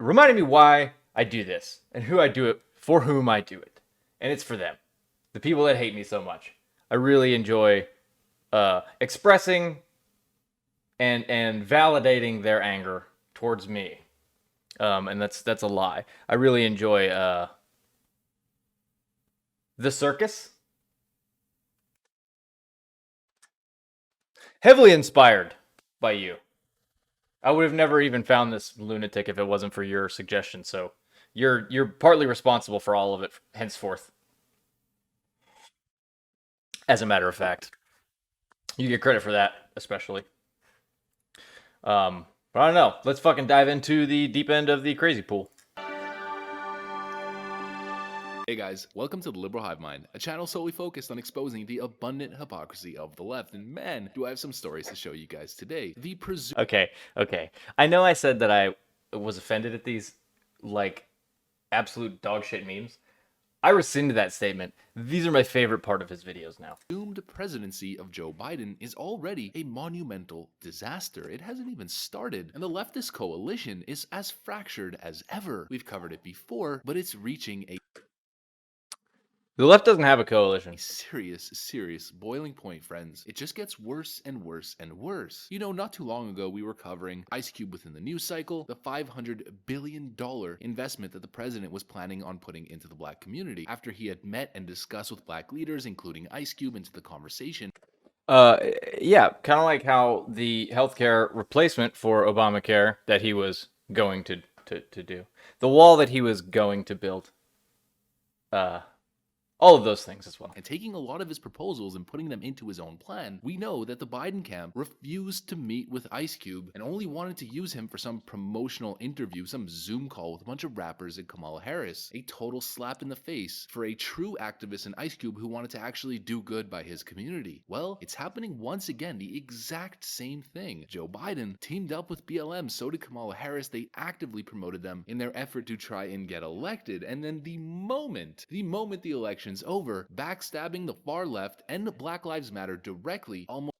reminding me why I do this and who I do it for, whom I do it, and it's for them, the people that hate me so much. I really enjoy expressing and validating their anger towards me, and that's a lie. I really enjoy the circus. Heavily inspired by you. I would have never even found this lunatic if it wasn't for your suggestion. So you're partly responsible for all of it henceforth. As a matter of fact, you get credit for that, especially. But I don't know. Let's fucking dive into the deep end of the crazy pool. Hey guys, welcome to the Liberal Hivemind, a channel solely focused on exposing the abundant hypocrisy of the left, and man, do I have some stories to show you guys today. Okay. I know I said that I was offended at these, like, absolute dog shit memes. I rescinded that statement. These are my favorite part of his videos now. Presumed presidency of Joe Biden is already a monumental disaster. It hasn't even started, and the leftist coalition is as fractured as ever. We've covered it before, but it's reaching a The left doesn't have a coalition. serious boiling point, friends. It just gets worse and worse and worse. You know, not too long ago, we were covering Ice Cube within the news cycle, the $500 billion investment that the president was planning on putting into the black community after he had met and discussed with black leaders, including Ice Cube, into the conversation. Yeah, kind of like how the healthcare replacement for Obamacare that he was going to do, the wall that he was going to build, all of those things as well. And taking a lot of his proposals and putting them into his own plan, we know that the Biden camp refused to meet with Ice Cube and only wanted to use him for some promotional interview, some Zoom call with a bunch of rappers and Kamala Harris. A total slap in the face for a true activist in Ice Cube who wanted to actually do good by his community. Well, it's happening once again, the exact same thing. Joe Biden teamed up with BLM, so did Kamala Harris. They actively promoted them in their effort to try and get elected. And then the moment the election's over, backstabbing the far left and the Black Lives Matter directly, almost.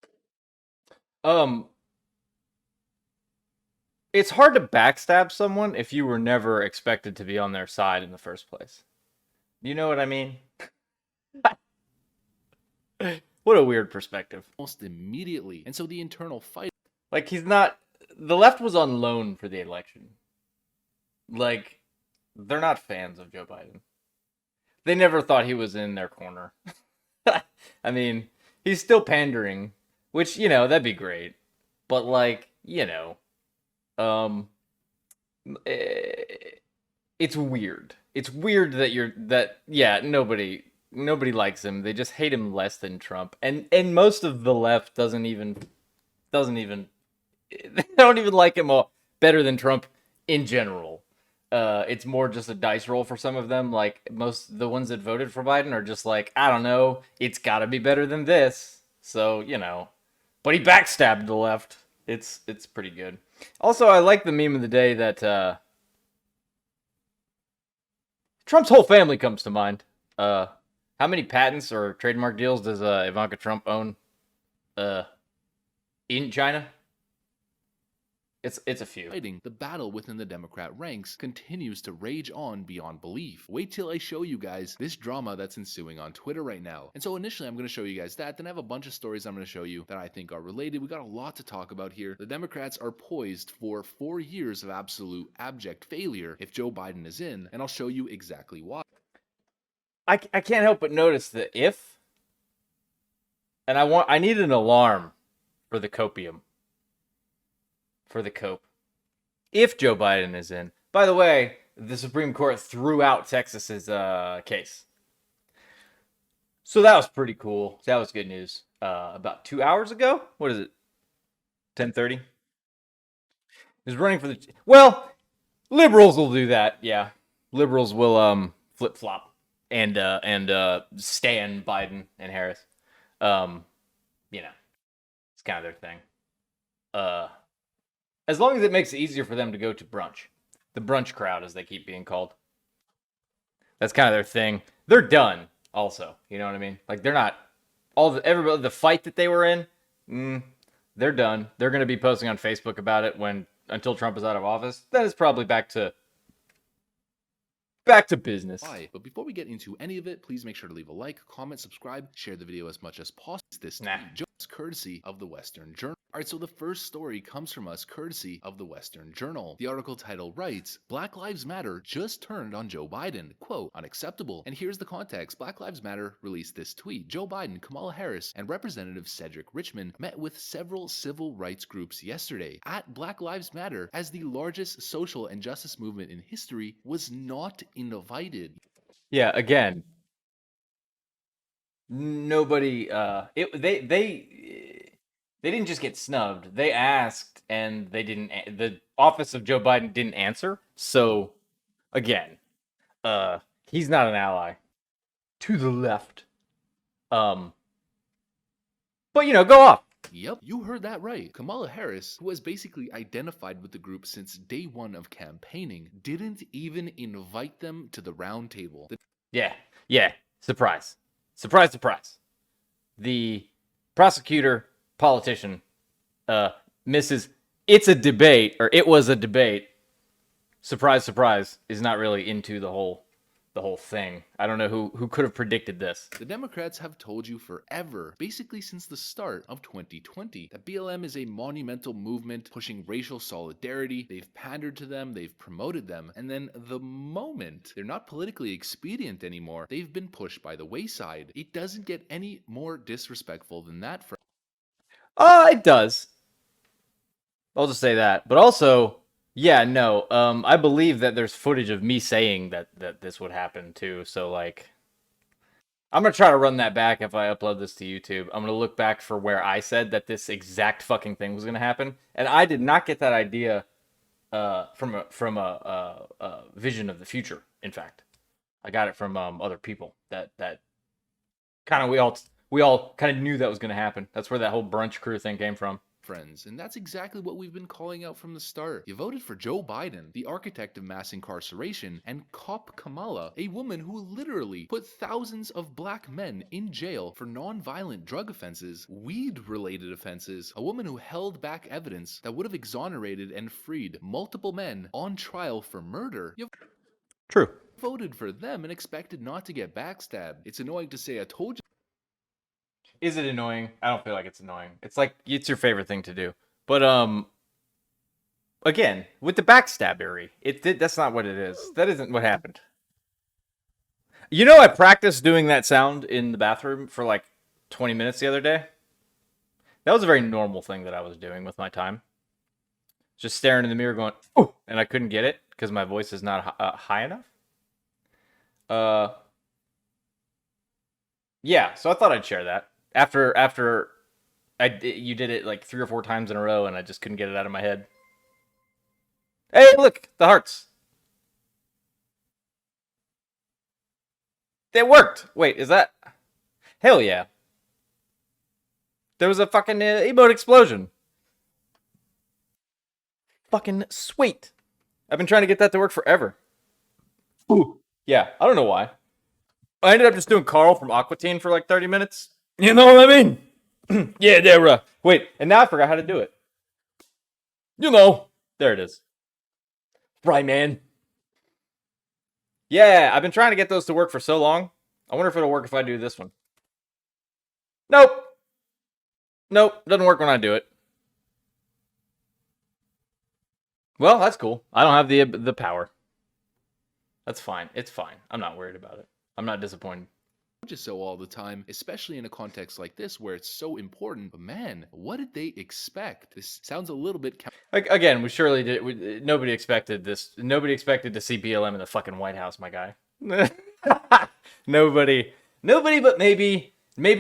It's hard to backstab someone if you were never expected to be on their side in the first place. You know what I mean? What a weird perspective. Almost immediately. And so the internal fight. Like, the left was on loan for the election. Like, they're not fans of Joe Biden. They never thought he was in their corner. I mean, he's still pandering, which, you know, that'd be great. But, like, you know, it's weird. It's weird that nobody likes him. They just hate him less than Trump. And most of the left doesn't even they don't even like him better than Trump in general. It's more just a dice roll for some of them. Like, most the ones that voted for Biden are just like, I don't know, it's got to be better than this. So, you know, but he backstabbed the left. It's pretty good. Also, I like the meme of the day that Trump's whole family comes to mind. How many patents or trademark deals does Ivanka Trump own in China? It's a few. The battle within the Democrat ranks continues to rage on beyond belief. Wait till I show you guys this drama that's ensuing on Twitter right now. And so initially I'm going to show you guys that, then I have a bunch of stories I'm going to show you that I think are related. We got a lot to talk about here. The Democrats are poised for 4 years of absolute abject failure if Joe Biden is in, and I'll show you exactly why. I can't help but notice the if, and I need an alarm for the copium. For the cope. If Joe Biden is in. By the way, the Supreme Court threw out Texas's case. So that was pretty cool. That was good news. About 2 hours ago? What is it? 10:30? He was running for the... Well, liberals will do that, yeah. Liberals will flip-flop and stan Biden and Harris. You know, it's kind of their thing. As long as it makes it easier for them to go to brunch. The brunch crowd, as they keep being called. That's kind of their thing. They're done, also. You know what I mean? Like, they're not... Everybody, the fight that they were in, they're done. They're going to be posting on Facebook about it until Trump is out of office. Then it's probably back to Back to business. Why? But before we get into any of it, please make sure to leave a like, comment, subscribe, share the video as much as possible. This just courtesy of the Western Journal. Alright, so the first story comes from us courtesy of the Western Journal. The article title writes, Black Lives Matter just turned on Joe Biden. Quote, unacceptable. And here's the context. Black Lives Matter released this tweet. Joe Biden, Kamala Harris, and Representative Cedric Richmond met with several civil rights groups yesterday. At Black Lives Matter, as the largest social and justice movement in history, was not invited. Yeah, again, nobody they didn't just get snubbed. They asked and they didn't. The office of Joe Biden didn't answer. So again, he's not an ally to the left. But go off. Yep, you heard that right. Kamala Harris, who has basically identified with the group since day one of campaigning, didn't even invite them to the round table. Yeah. Surprise. The prosecutor, politician, Mrs. It's a debate, or it was a debate. Surprise, is not really into the whole thing. I don't know who could have predicted this. The Democrats have told you forever, basically since the start of 2020, that BLM is a monumental movement pushing racial solidarity. They've pandered to them, they've promoted them, and then the moment they're not politically expedient anymore, they've been pushed by the wayside. It doesn't get any more disrespectful than that. It does. I'll just say that. But also, yeah, no. I believe that there's footage of me saying that this would happen too. So I'm gonna try to run that back if I upload this to YouTube. I'm gonna look back for where I said that this exact fucking thing was gonna happen, and I did not get that idea from a vision of the future. In fact, I got it from other people that kind of we all kind of knew that was gonna happen. That's where that whole brunch crew thing came from. Friends, and that's exactly what we've been calling out from the start. You voted for Joe Biden, the architect of mass incarceration, and Cop Kamala, a woman who literally put thousands of black men in jail for non-violent drug offenses, weed-related offenses, a woman who held back evidence that would have exonerated and freed multiple men on trial for murder. True. Voted for them and expected not to get backstabbed. It's annoying to say I told you. Is it annoying? I don't feel like it's annoying. It's like it's your favorite thing to do. But again, with the backstabbery, that's not what it is. That isn't what happened. I practiced doing that sound in the bathroom for like 20 minutes the other day. That was a very normal thing that I was doing with my time. Just staring in the mirror going, "Oh," and I couldn't get it because my voice is not high enough. Yeah, so I thought I'd share that. After you did it like 3 or 4 times in a row, and I just couldn't get it out of my head. Hey, look, the hearts. It worked. Wait, is that? Hell yeah. There was a fucking emote explosion. Fucking sweet. I've been trying to get that to work forever. Ooh. Yeah, I don't know why. I ended up just doing Carl from Aqua Teen for like 30 minutes. You know what I mean? Yeah, there. Wait, and now I forgot how to do it. There it is. Right, man. Yeah, I've been trying to get those to work for so long. I wonder if it'll work if I do this one. Nope, doesn't work when I do it. Well, that's cool. I don't have the power. That's fine. It's fine. I'm not worried about it. I'm not disappointed. Just so all the time, especially in a context like this where it's so important. But man, what did they expect? This sounds a little bit. Again, we surely did. Nobody expected this. Nobody expected to see BLM in the fucking White House, my guy. Nobody, but maybe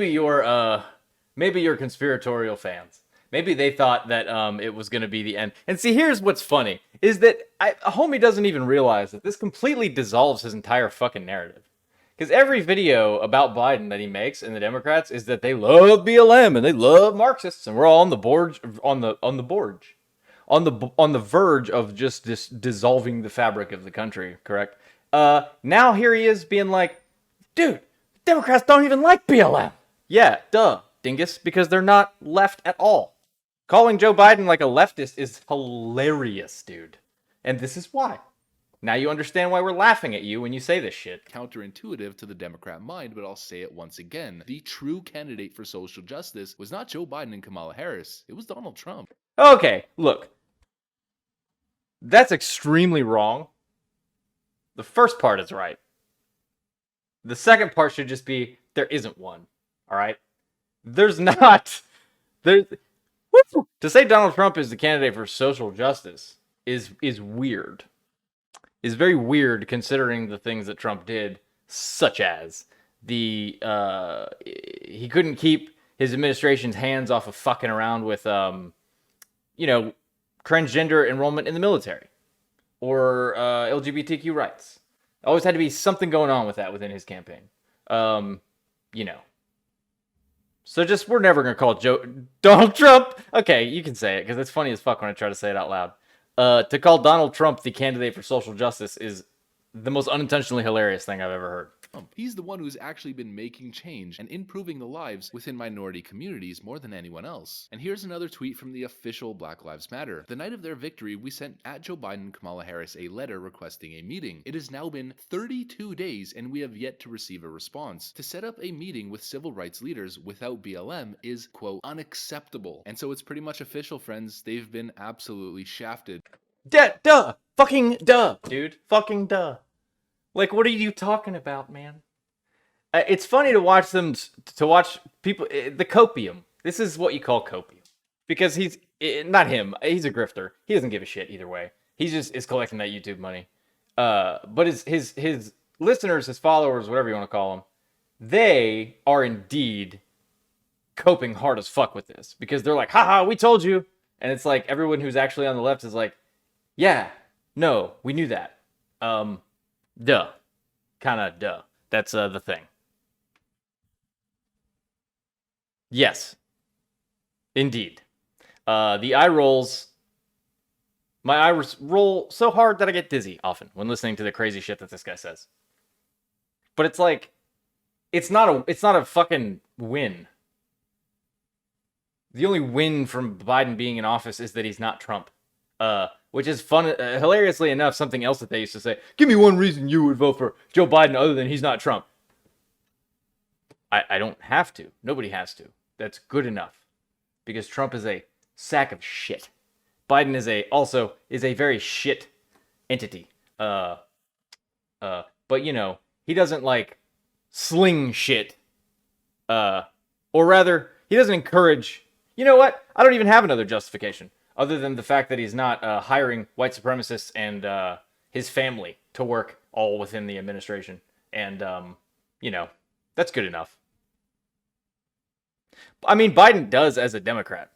your conspiratorial fans. Maybe they thought that it was going to be the end. And see, here's what's funny is that a homie doesn't even realize that this completely dissolves his entire fucking narrative. Because every video about Biden that he makes and the Democrats is that they love BLM and they love Marxists, and we're all on the verge of just this dissolving the fabric of the country. Correct? Now here he is being like, dude, Democrats don't even like BLM. Yeah, duh, dingus, because they're not left at all. Calling Joe Biden like a leftist is hilarious, dude, and this is why. Now you understand why we're laughing at you when you say this shit. Counterintuitive to the Democrat mind, but I'll say it once again. The true candidate for social justice was not Joe Biden and Kamala Harris. It was Donald Trump. Okay, look. That's extremely wrong. The first part is right. The second part should just be, there isn't one. All right? There's not. There's... To say Donald Trump is the candidate for social justice is weird. Is very weird considering the things that Trump did, such as he couldn't keep his administration's hands off of fucking around with transgender enrollment in the military or LGBTQ rights. Always had to be something going on with that within his campaign. So just, we're never going to call Donald Trump. Okay, you can say it because it's funny as fuck when I try to say it out loud. To call Donald Trump the candidate for social justice is the most unintentionally hilarious thing I've ever heard. He's the one who's actually been making change and improving the lives within minority communities more than anyone else. And here's another tweet from the official Black Lives Matter. The night of their victory, we sent at Joe Biden and Kamala Harris a letter requesting a meeting. It has now been 32 days and we have yet to receive a response. To set up a meeting with civil rights leaders without BLM is, quote, unacceptable. And so it's pretty much official, friends. They've been absolutely shafted. Duh! Fucking duh, dude. Fucking duh. Like, what are you talking about, man? It's funny to watch them, to watch people, the copium. This is what you call copium. Because he's, not him, he's a grifter. He doesn't give a shit either way. He just is collecting that YouTube money. But his listeners, his followers, whatever you want to call them, they are indeed coping hard as fuck with this. Because they're like, haha, we told you. And it's like, everyone who's actually on the left is like, yeah, no, we knew that. Duh. Kinda duh. That's the thing. Yes. Indeed. The eye rolls... My eyes roll so hard that I get dizzy often when listening to the crazy shit that this guy says. But it's like... It's not a fucking win. The only win from Biden being in office is that he's not Trump. Which is fun, hilariously enough, something else that they used to say. Give me one reason you would vote for Joe Biden other than he's not Trump. I don't have to. Nobody has to. That's good enough. Because Trump is a sack of shit. Biden is also a very shit entity. But he doesn't like sling shit. Or rather, he doesn't encourage. You know what? I don't even have another justification. Other than the fact that he's not hiring white supremacists and his family to work all within the administration. And, that's good enough. I mean, Biden does as a Democrat.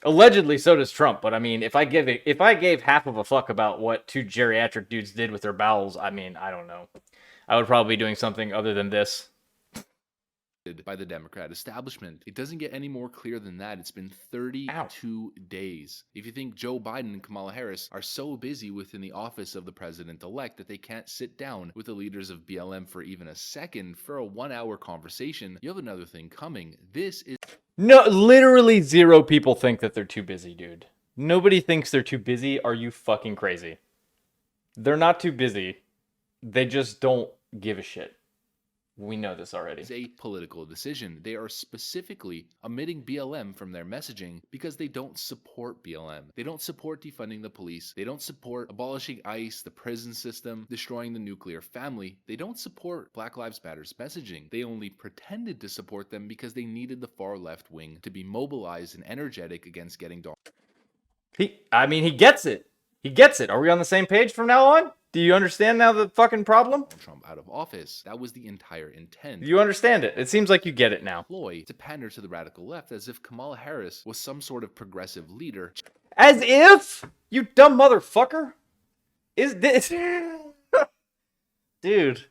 Allegedly, so does Trump. But, I mean, if I gave half of a fuck about what two geriatric dudes did with their bowels, I mean, I don't know. I would probably be doing something other than this. By the Democrat establishment. It doesn't get any more clear than that. It's been 32 days. If you think Joe Biden and Kamala Harris are so busy within the office of the president-elect that they can't sit down with the leaders of BLM for even a second for a 1-hour conversation, you have another thing coming. This is... No, literally 0 people think that they're too busy, dude. Nobody thinks they're too busy. Are you fucking crazy? They're not too busy. They just don't give a shit. We know this already. It's a political decision. They are specifically omitting BLM from their messaging because they don't support BLM. They don't support defunding the police. They don't support abolishing ICE, the prison system, destroying the nuclear family. They don't support Black Lives Matter's messaging. They only pretended to support them because they needed the far left wing to be mobilized and energetic against getting Donald. He gets it. He gets it. Are we on the same page from now on? Do you understand now the fucking problem? Trump out of office. That was the entire intent. You understand it. It seems like you get it now. Ploy to pander to the radical left as if Kamala Harris was some sort of progressive leader. As if? You dumb motherfucker. Is this... Dude.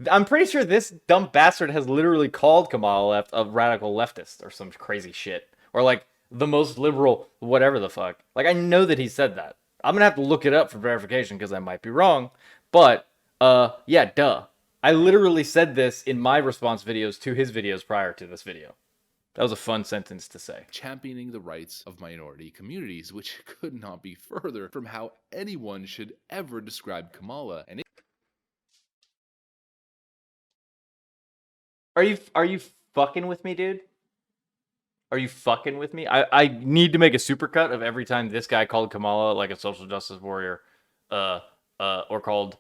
I'm pretty sure this dumb bastard has literally called Kamala a radical leftist or some crazy shit. Or like the most liberal whatever the fuck. Like I know that he said that. I'm gonna have to look it up for verification because I might be wrong. But, yeah, duh. I literally said this in my response videos to his videos prior to this video. That was a fun sentence to say. championing the rights of minority communities, which could not be further from how anyone should ever describe Kamala. And Are you fucking with me, dude? Are you fucking with me? I need to make a supercut of every time this guy called Kamala like a social justice warrior, or called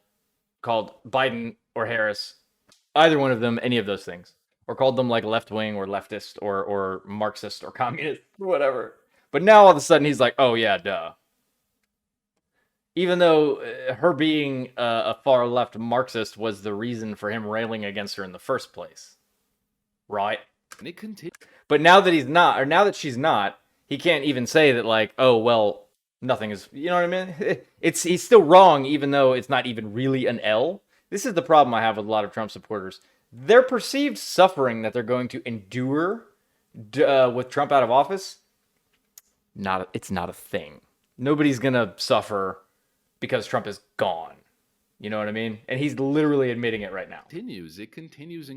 Biden or Harris, either one of them, any of those things, or called them like left wing or leftist or Marxist or communist or whatever. But now all of a sudden he's like, oh yeah, duh. Even though her being a far left Marxist was the reason for him railing against her in the first place, right? And it continues. But now that he's not, or now that she's not, he can't even say that like, oh well, nothing is. You know what I mean? He's still wrong, even though it's not even really an L. This is the problem I have with a lot of Trump supporters. Their perceived suffering that they're going to endure with Trump out of office, it's not a thing. Nobody's gonna suffer because Trump is gone. You know what I mean? And he's literally admitting it right now. It continues and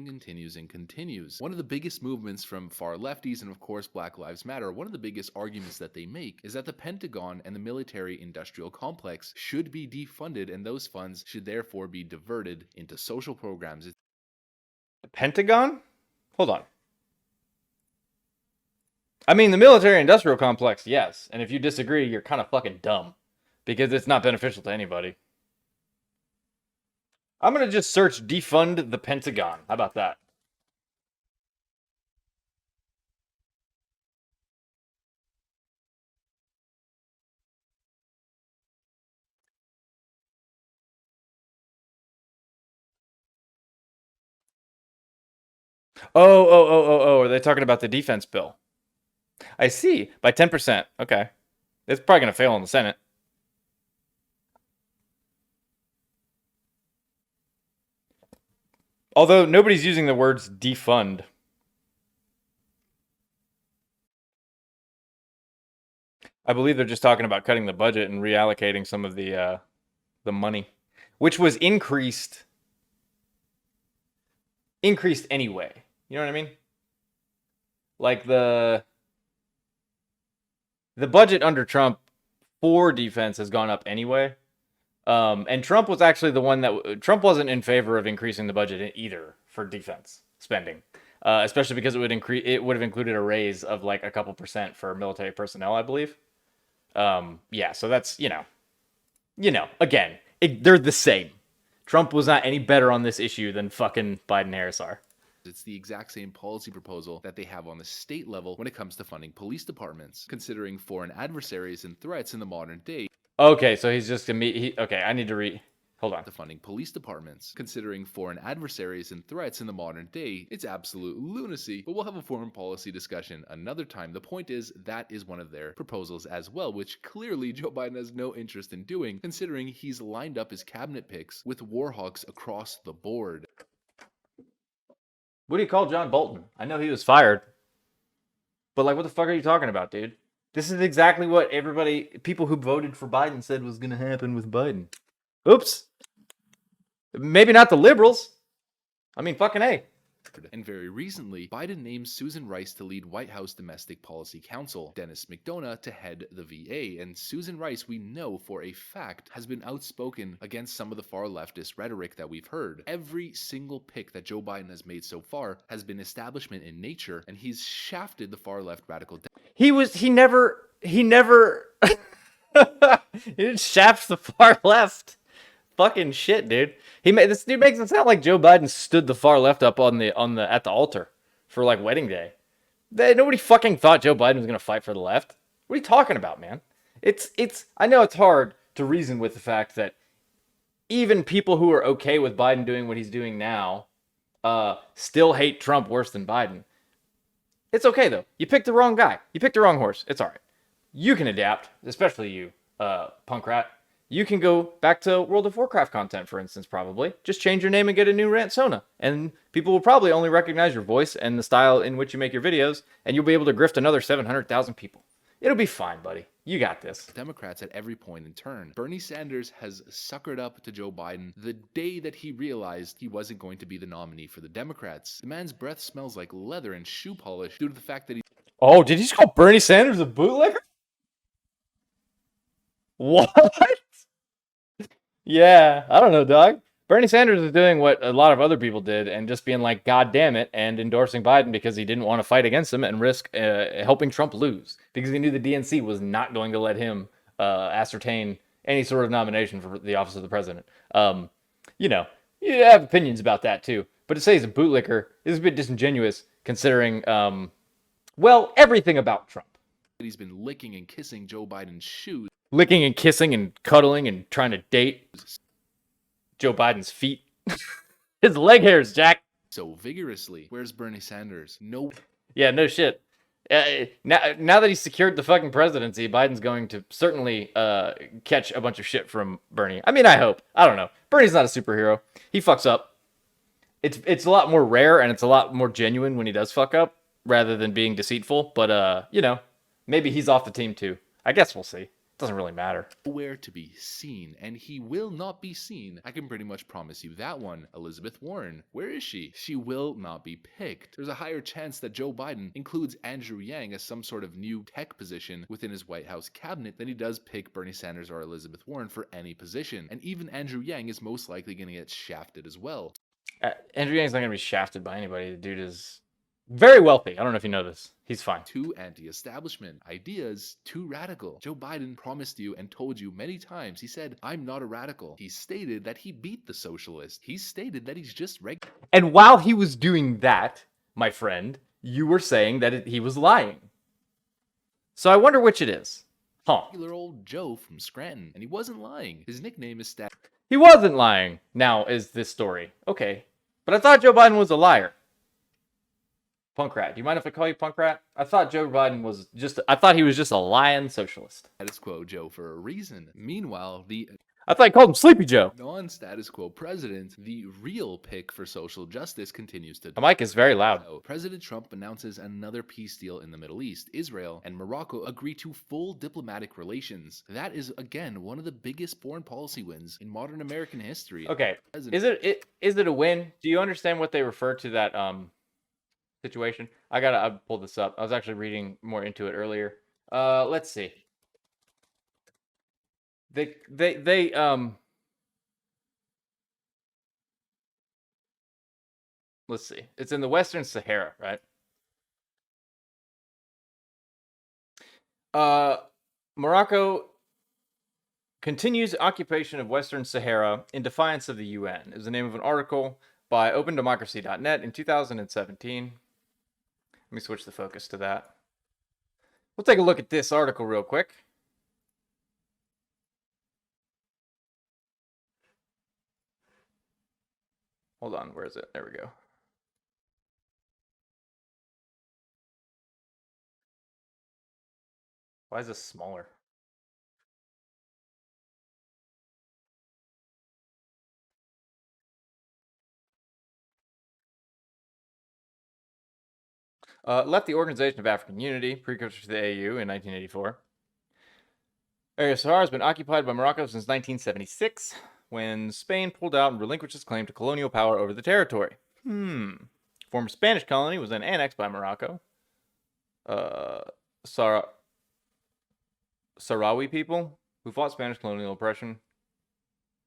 continues and continues. One of the biggest movements from far lefties and of course Black Lives Matter, one of the biggest arguments that they make is that the Pentagon and the military industrial complex should be defunded and those funds should therefore be diverted into social programs. The Pentagon? Hold on. I mean, the military industrial complex, yes. And if you disagree, you're kind of fucking dumb. Because it's not beneficial to anybody. I'm going to just search defund the Pentagon. How about that? Oh. Are they talking about the defense bill? I see. By 10%. Okay. It's probably going to fail in the Senate. Although nobody's using the words defund. I believe they're just talking about cutting the budget and reallocating some of the money, which was increased anyway. You know what I mean? Like the budget under Trump for defense has gone up anyway. And Trump was actually the one that Trump wasn't in favor of increasing the budget either for defense spending, especially because it would have included a raise of like a couple percent for military personnel, I believe. Yeah, so that's again, they're the same. Trump was not any better on this issue than fucking Biden Harris are. It's the exact same policy proposal that they have on the state level when it comes to funding police departments, considering foreign adversaries and threats in the modern day. Okay, so he's just okay, I need to read. Hold on. The funding police departments, considering foreign adversaries and threats in the modern day, it's absolute lunacy. But we'll have a foreign policy discussion another time. The point is, that is one of their proposals as well, which clearly Joe Biden has no interest in doing, considering he's lined up his cabinet picks with war hawks across the board. What do you call John Bolton? I know he was fired. But like, what the fuck are you talking about, dude? This is exactly what people who voted for Biden said was going to happen with Biden. Oops. Maybe not the liberals. I mean, fucking A. And very recently, Biden named Susan Rice to lead White House Domestic Policy Council, Dennis McDonough to head the VA, and Susan Rice, we know for a fact, has been outspoken against some of the far leftist rhetoric that we've heard. Every single pick that Joe Biden has made so far has been establishment in nature, and he's shafted the far left radical. He never he didn't shaft the far left. Fucking shit, dude. This dude makes it sound like Joe Biden stood the far left up at the altar for like wedding day. Nobody fucking thought Joe Biden was gonna fight for the left. What are you talking about, man? I know it's hard to reason with the fact that even people who are okay with Biden doing what he's doing now still hate Trump worse than Biden. It's okay though. You picked the wrong guy. You picked the wrong horse. It's all right. You can adapt, especially you, punkrat. You can go back to World of Warcraft content, for instance, probably. Just change your name and get a new Rantsona. And people will probably only recognize your voice and the style in which you make your videos, and you'll be able to grift another 700,000 people. It'll be fine, buddy. You got this. Democrats at every point in turn. Bernie Sanders has suckered up to Joe Biden the day that he realized he wasn't going to be the nominee for the Democrats. The man's breath smells like leather and shoe polish due to the fact that he Oh, did you just call Bernie Sanders a bootlegger? What? Yeah, I don't know, dog. Bernie Sanders is doing what a lot of other people did and just being like, God damn it, and endorsing Biden because he didn't want to fight against him and risk helping Trump lose because he knew the DNC was not going to let him ascertain any sort of nomination for the office of the president. You know, you have opinions about that too. But to say he's a bootlicker is a bit disingenuous considering, well, everything about Trump. he's been licking and kissing Joe Biden's shoes. Licking and kissing and cuddling and trying to date Joe Biden's feet. His leg hairs, Jack. So vigorously. Where's Bernie Sanders? No. Yeah, no shit. Now that he's secured the fucking presidency, Biden's going to certainly catch a bunch of shit from Bernie. I mean, I hope. I don't know. Bernie's not a superhero. He fucks up. It's a lot more rare and it's a lot more genuine when he does fuck up rather than being deceitful. But you know, maybe he's off the team too. I guess we'll see. Doesn't really matter. Nowhere to be seen, and he will not be seen. I can pretty much promise you that one. Elizabeth Warren, where is she? She will not be picked. There's a higher chance that Joe Biden includes Andrew Yang as some sort of new tech position within his White House cabinet than he does pick Bernie Sanders or Elizabeth Warren for any position. And even Andrew Yang is most likely going to get shafted as well. Andrew Yang's not going to be shafted by anybody. The dude is very wealthy. I don't know if you know this. He's fine. Too anti-establishment. Ideas too radical. Joe Biden promised you and told you many times. He said, I'm not a radical. He stated that he beat the socialist. He stated that he's just regular. And while he was doing that, my friend, you were saying that he was lying. So I wonder which it is. Huh. Regular old Joe from Scranton. And he wasn't lying. His nickname is Stat. He wasn't lying, now is this story. Okay. But I thought Joe Biden was a liar. Punkrat. Do you mind if I call you Punkrat? I thought Joe Biden was I thought he was just a lying socialist. Status quo Joe for a reason. Meanwhile, the I thought you called him Sleepy Joe. non-status quo president, the real pick for social justice, continues to... The mic is very loud. President Trump announces another peace deal in the Middle East. Israel and Morocco agree to full diplomatic relations. That is, again, one of the biggest foreign policy wins in modern American history. Okay. Is it a win? Do you understand what they refer to that situation? I pulled this up. I was actually reading more into it earlier. Let's see. They let's see. It's in the Western Sahara, right? Morocco continues occupation of Western Sahara in defiance of the UN is the name of an article by OpenDemocracy.net in 2017. Let me switch the focus to that. We'll take a look at this article real quick. Hold on, where is it? There we go. Why is this smaller? Left the Organization of African Unity, precursor to the AU, in 1984. Area of Sahara has been occupied by Morocco since 1976, when Spain pulled out and relinquished its claim to colonial power over the territory. Former Spanish colony was then annexed by Morocco. Sahrawi people who fought Spanish colonial oppression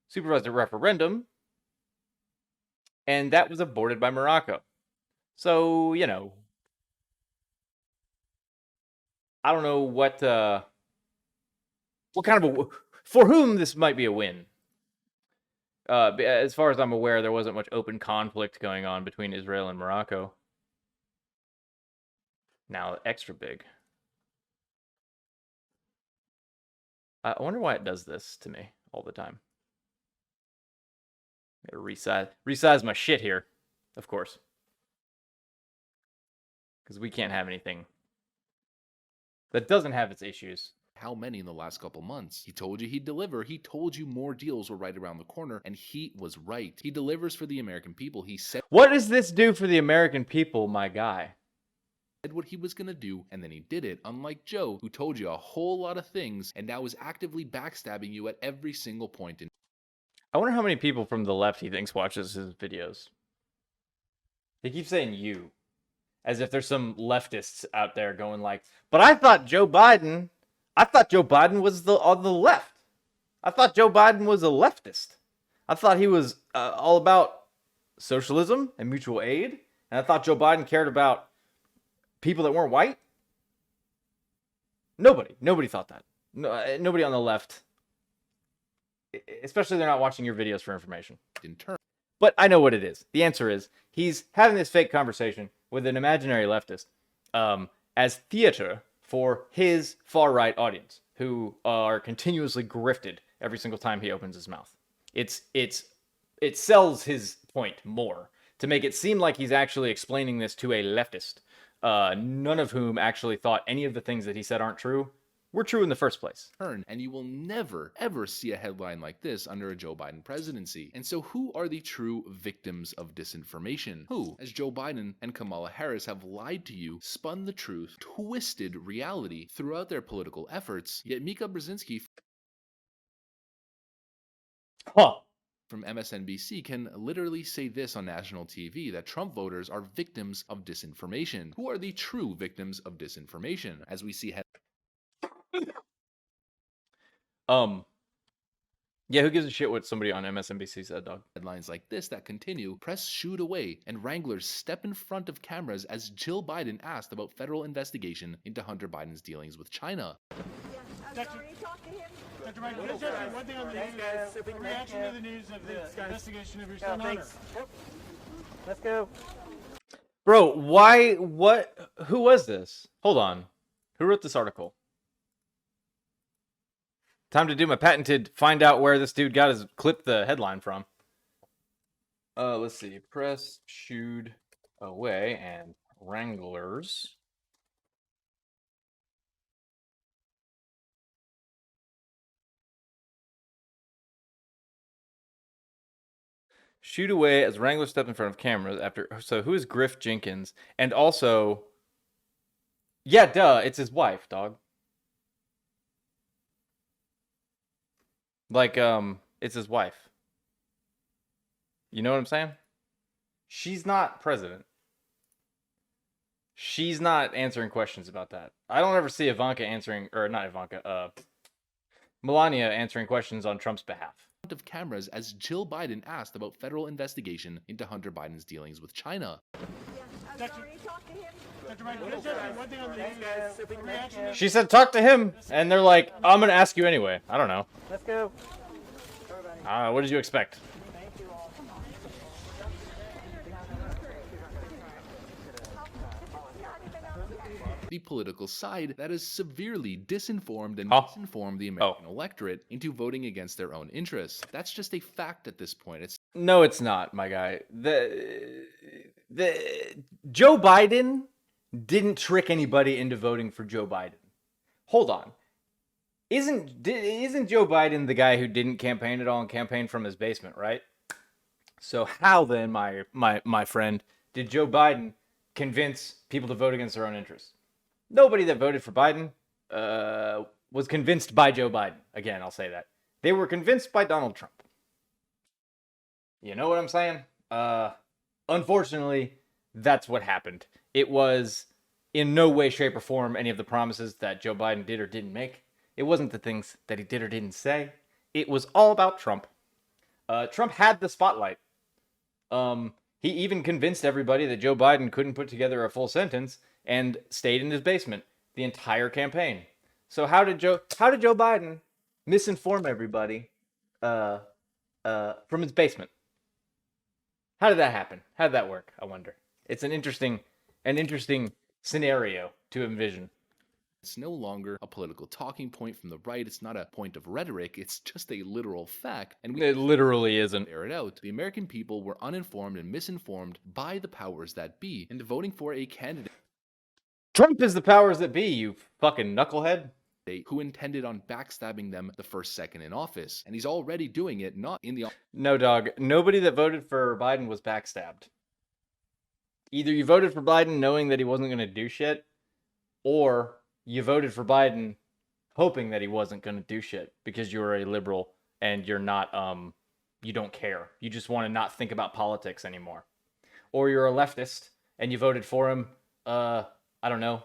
supervised a referendum, and that was aborted by Morocco. So, you know, I don't know what kind of for whom this might be a win. As far as I'm aware, there wasn't much open conflict going on between Israel and Morocco. Now, extra big. I wonder why it does this to me all the time. Gotta resize my shit here, of course. Because we can't have anything that doesn't have its issues. How many in the last couple months? He told you he'd deliver. He told you more deals were right around the corner, and he was right. He delivers for the American people. He said... What does this do for the American people, my guy? said what he was going to do, and then he did it, unlike Joe, who told you a whole lot of things and now is actively backstabbing you at every single point in. I wonder how many people from the left he thinks watches his videos. He keeps saying you, as if there's some leftists out there going like, but I thought Joe Biden was on the left. I thought Joe Biden was a leftist. I thought he was all about socialism and mutual aid. And I thought Joe Biden cared about people that weren't white. Nobody thought that. Nobody on the left, especially they're not watching your videos for information. In turn. But I know what it is. The answer is he's having this fake conversation with an imaginary leftist as theater for his far-right audience, who are continuously grifted every single time he opens his mouth. It sells his point more to make it seem like he's actually explaining this to a leftist, none of whom actually thought any of the things that he said aren't true were true in the first place. And you will never, ever see a headline like this under a Joe Biden presidency. And so who are the true victims of disinformation? Who, as Joe Biden and Kamala Harris have lied to you, spun the truth, twisted reality throughout their political efforts, yet Mika Brzezinski from MSNBC can literally say this on national TV, that Trump voters are victims of disinformation. Who are the true victims of disinformation? As we see Yeah, who gives a shit what somebody on MSNBC said, dog? headlines like this that continue, press shooed away, and wranglers step in front of cameras as Jill Biden asked about federal investigation into Hunter Biden's dealings with China. Dr. Biden, can I just ask you one thing on the news? Reaction to the news of the investigation of your son Hunter. Let's go. Bro, why? What? Who was this? Hold on. Who wrote this article? Time to do my patented find out where this dude got his clip the headline from. Let's see. Press shooed away and wranglers. Shoot away as wranglers step in front of cameras after. So who is Griff Jenkins? And also, yeah, duh, it's his wife, dog. Like, it's his wife. You know what I'm saying? She's not president. She's not answering questions about that. I don't ever see Ivanka answering, or not Ivanka, Melania answering questions on Trump's behalf. Of cameras as Jill Biden asked about federal investigation into Hunter Biden's dealings with China. Dr. Biden, can I just ask you one thing on the news? Reaction to She said, talk to him. And they're like, I'm going to ask you anyway. I don't know. Let's go. What did you expect? The political side that has severely disinformed and Huh? misinformed the American electorate into voting against their own interests. That's just a fact at this point. It's No, it's not, my guy. The Joe Biden didn't trick anybody into voting for Joe Biden. Hold on. Isn't Joe Biden the guy who didn't campaign at all and campaigned from his basement, right? So how then, my friend, did Joe Biden convince people to vote against their own interests? Nobody that voted for Biden was convinced by Joe Biden. Again, I'll say that. They were convinced by Donald Trump. You know what I'm saying? Unfortunately, that's what happened. It was in no way, shape, or form any of the promises that Joe Biden did or didn't make. It wasn't the things that he did or didn't say. It was all about Trump. Trump had the spotlight. He even convinced everybody that Joe Biden couldn't put together a full sentence and stayed in his basement the entire campaign. So how did Joe Biden misinform everybody from his basement? How did that happen? How did that work? I wonder. It's an interesting scenario to envision. It's no longer a political talking point from the right. It's not a point of rhetoric. It's just a literal fact. And we It literally isn't. bear it out. The American people were uninformed and misinformed by the powers that be into voting for a candidate Trump is the powers that be, you fucking knucklehead. who intended on backstabbing them the first second in office. And he's already doing it, not in the No, dog. Nobody that voted for Biden was backstabbed. Either you voted for Biden knowing that he wasn't going to do shit, or you voted for Biden hoping that he wasn't going to do shit because you're a liberal and you're not, you don't care. You just want to not think about politics anymore. Or you're a leftist and you voted for him, I don't know,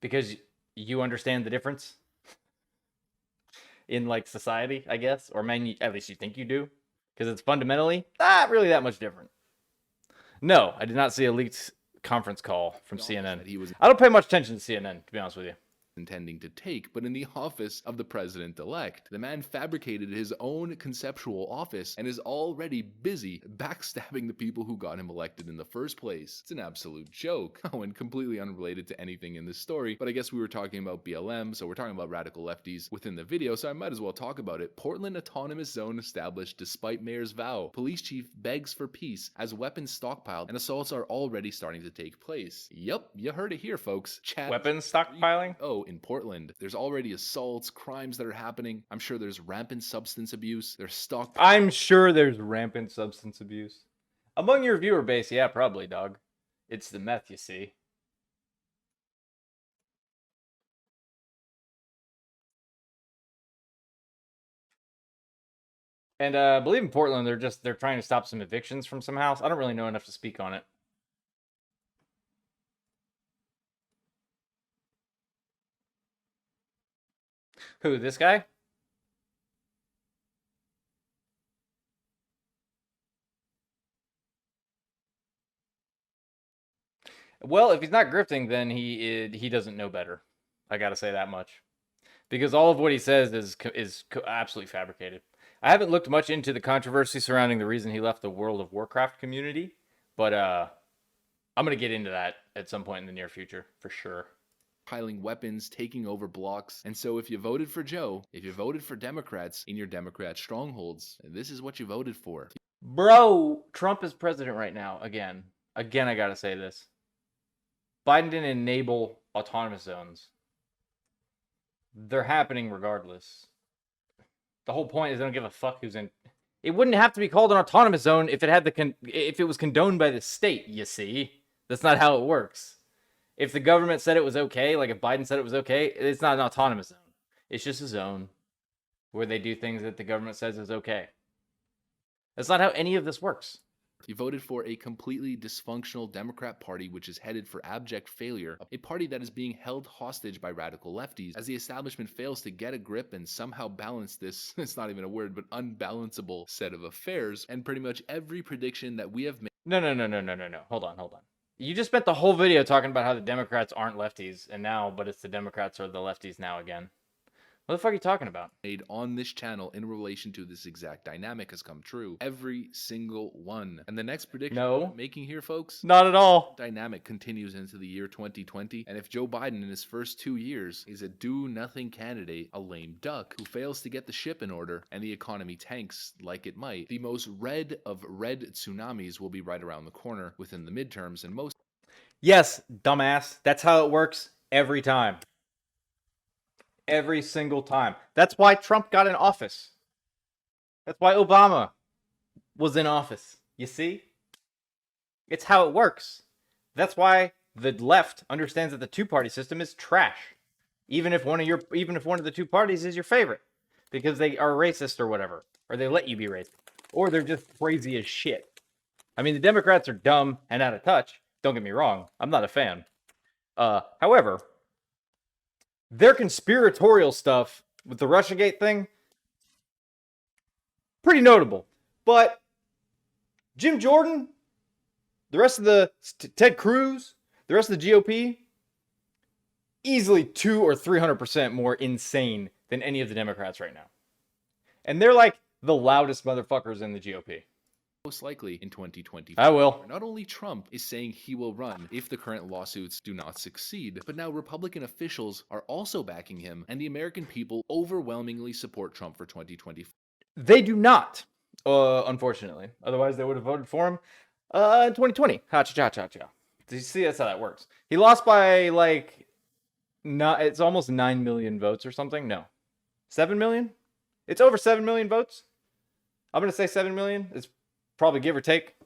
because you understand the difference in like society, I guess, or at least you think you do, because it's fundamentally not really that much different. No, I did not see a leaked conference call from CNN. I don't pay much attention to CNN, to be honest with you. Intending to take, but in the office of the president-elect. The man fabricated his own conceptual office and is already busy backstabbing the people who got him elected in the first place. It's an absolute joke. Oh, and completely unrelated to anything in this story, but I guess we were talking about BLM, so we're talking about radical lefties within the video, so I might as well talk about it. Portland Autonomous Zone established despite mayor's vow. Police chief begs for peace as weapons stockpiled and assaults are already starting to take place. Yep, you heard it here, folks. Weapons stockpiling? Oh, in Portland. There's already assaults, crimes that are happening. I'm sure there's rampant substance abuse. I'm sure there's rampant substance abuse. Among your viewer base, yeah, probably, dog. It's the meth, you see. And I believe in Portland, they're trying to stop some evictions from some house. I don't really know enough to speak on it. Who, this guy? Well, if he's not grifting, then he doesn't know better. I gotta say that much, because all of what he says is absolutely fabricated. I haven't looked much into the controversy surrounding the reason he left the World of Warcraft community, but I'm gonna get into that at some point in the near future for sure. Piling weapons, taking over blocks. And so if you voted for Joe, if you voted for Democrats in your Democrat strongholds, this is what you voted for. Bro, Trump is president right now. Again, I gotta say this. Biden didn't enable autonomous zones. They're happening regardless. The whole point is they don't give a fuck who's in. It wouldn't have to be called an autonomous zone if it had if it was condoned by the state, you see. That's not how it works. If the government said it was okay, like if Biden said it was okay, it's not an autonomous zone. It's just a zone where they do things that the government says is okay. That's not how any of this works. You voted for a completely dysfunctional Democrat Party which is headed for abject failure, a party that is being held hostage by radical lefties as the establishment fails to get a grip and somehow balance this, it's not even a word, but unbalanceable set of affairs, and pretty much every prediction that we have made. No. Hold on. You just spent the whole video talking about how the Democrats aren't lefties, but it's the Democrats or the lefties now again. What the fuck are you talking about? Made on this channel in relation to this exact dynamic has come true. Every single one. And the next prediction I'm making here, folks, not at all. Dynamic continues into the year 2020. And if Joe Biden in his first 2 years is a do-nothing candidate, a lame duck who fails to get the ship in order, and the economy tanks like it might, the most red of red tsunamis will be right around the corner within the midterms and most. Yes, dumbass. That's how it works every time. Every single time. That's why Trump got in office. That's why Obama was in office. You see? It's how it works. That's why the left understands that the two-party system is trash. Even if one of the two parties is your favorite, because they are racist or whatever, or they let you be racist, or they're just crazy as shit. I mean, the Democrats are dumb and out of touch. Don't get me wrong. I'm not a fan. However, their conspiratorial stuff with the Russiagate thing, pretty notable. But Jim Jordan, the rest of the Ted Cruz, the rest of the GOP, easily 200 or 300% more insane than any of the Democrats right now. And they're like the loudest motherfuckers in the GOP. Most likely in 2020. I will. Not only Trump is saying he will run if the current lawsuits do not succeed, but now Republican officials are also backing him, and the American people overwhelmingly support Trump for 2020. They do not, unfortunately. Otherwise, they would have voted for him in 2020. Ha-cha-cha-cha-cha. You see, that's how that works. He lost by, it's almost 9 million votes or something. No. 7 million? It's over 7 million votes. I'm going to say 7 million. It's probably give or take.